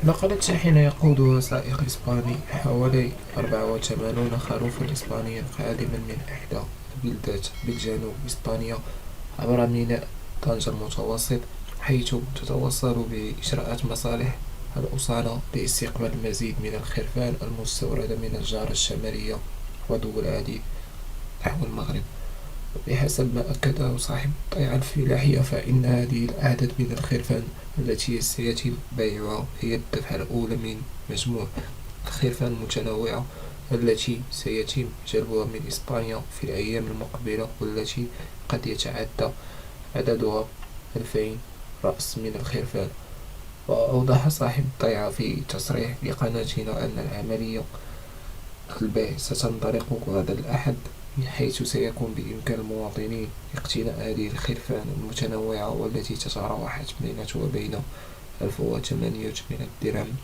نقلت شاحنة يقودها سائق إسباني حوالي 84 خروفا إسبانيا قادما من إحدى البلدات بجنوب إسبانيا عبر ميناء طنجة المتوسط، حيث تتواصل بإجراءات مصالح الأصالة لاستقبال المزيد من الخرفان المستوردة من الجارة الشمالية ودول العديد نحو المغرب. بحسب ما أكده صاحب الطيعة الفلاحية، فإن هذه الأعداد من الخرفان التي سيتم بيعها هي الدفعة الأولى من مجموع الخرفان المتنوعة التي سيتم جلبها من إسبانيا في الأيام المقبلة، والتي قد يتعدى عددها 2000 رأس من الخرفان. وأوضح صاحب الطيعة في تصريح لقناتنا أن العملية البيع ستنطلق غدا الأحد، حيث سيكون بإمكان المواطنين اقتناء هذه الخرفان المتنوعة والتي تتراوح أثمنتها بين 1800 درهم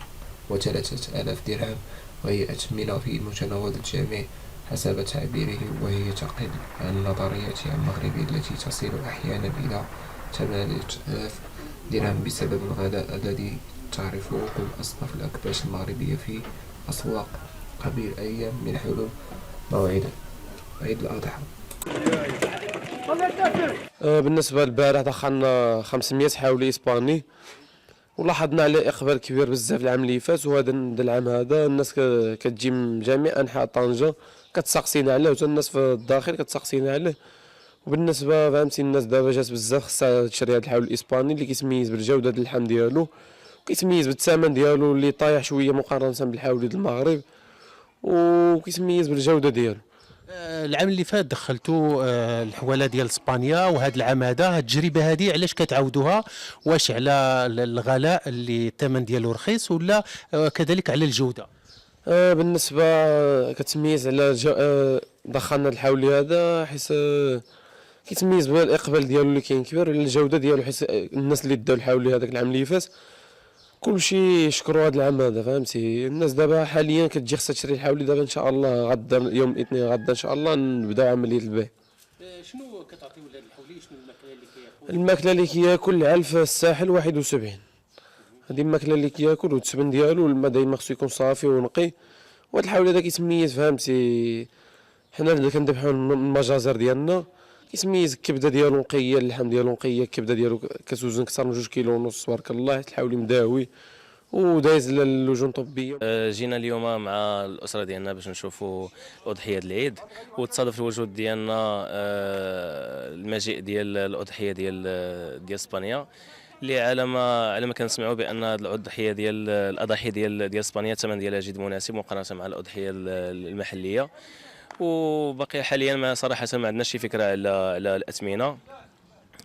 و3000 درهم، وهي أثمنة في متناول الجميع حسب تعبيره، وهي تقل عن النظريات المغربية التي تصل أحيانا إلى 8000 درهم بسبب الغلاء الذي تعرفه كل أصناف الأكباش المغربية في أسواق قبل أيام من حلول موعد عيد الأضحى. بالنسبة للبارح دخلنا 500 حاولي إسباني، ولاحظنا عليه إقبال كبير بزاف العام اللي فات، وهذا العام هذا الناس كتجي من جميع أنحاء طنجة كتسقسينا عليه، وحتى الناس في الداخل كتسقسينا عليه. وبالنسبة فهمتي الناس دابا جات بزاف خصها تشري هذا الحاول الإسباني اللي كيتميز بالجودة د اللحم ديالو، وكيتميز بالثمن ديالو اللي طايح شوية مقارنة بالحاولي د المغرب، وكيتميز بالجودة ديالو. العام اللي فات دخلتوا الحواله ديال اسبانيا، وهذا العام هذا التجربه هذه علاش كتعاودوها؟ واش على الغلاء اللي الثمن ديالو رخيص، ولا كذلك على الجوده؟ بالنسبة كتميز على دخلنا الحولي هذا حيت كيتميز بالإقبال ديالو اللي كاين كبير، على الجودة ديالو حيت الناس اللي داو الحولي هذاك العام اللي فات كلشي يشكروا هذا العام هذا. فهمتي الناس دابا حاليا كتجي خصها تشري الحولي دابا ان شاء الله غدا يوم الاثنين، غدا ان شاء الله نبداو عملية البيع. شنو كتعطيو لهذا الحولي؟ شنو الماكله اللي كياكل؟ الماكلة اللي كياكل العلف الساحل 71، هذه الماكلة اللي كياكل، والتسبن ديالو الماء دايما خصو يكون صافي ونقي. وهذا الحولي هذا كيتميز فهمتي، حنا اللي كنذبحو المجازر ديالنا كيتميز الكبده ديالو نقيه، اللحم ديالو نقيه، الكبده ديالو كتوزن اكثر من 2 كيلو ونص تبارك الله. الحولي مداوي ودايز للجون طبيه. جينا اليوم مع الاسره ديالنا باش نشوفوا الاضحيه ديال العيد، وتصادف الوجود ديالنا المجيء ديال الاضحيه ديال اسبانيا، اللي على ما كنسمعوا بان هذه الاضحيه ديال الاضاحي ديال اسبانيا الثمن ديالها جد مناسب مقارنه مع الاضحيه المحليه. وبقي حاليا ما صراحه ما عندناش شي فكره على الاثمنه.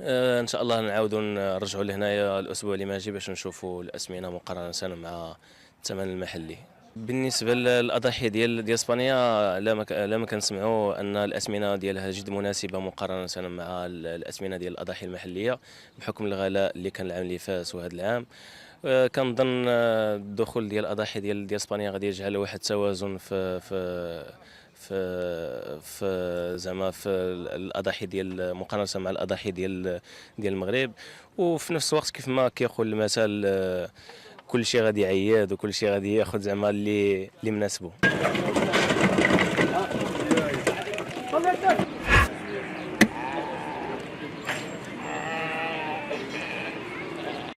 ان شاء الله نعاودوا نرجعوا لهنايا الاسبوع اللي ماجي باش نشوفوا الاثمنه مقارنه مع الثمن المحلي. بالنسبه للاضاحي ديال اسبانيا، لا ما كنسمعوا ان الاثمنه ديالها جد مناسبه مقارنه مع الاثمنه ديال الاضاحي المحليه، بحكم الغلاء اللي كان العام اللي فات وهذا العام. كنظن الدخول ديال الاضاحي ديال اسبانيا غادي يجعل واحد التوازن في زعما في الاضاحي ديال مقارنه مع الاضاحي ديال المغرب. وفي نفس الوقت كيف ما كيقول المثل، كل شيء غادي يعياد وكل شيء غادي ياخذ زعما اللي مناسبه.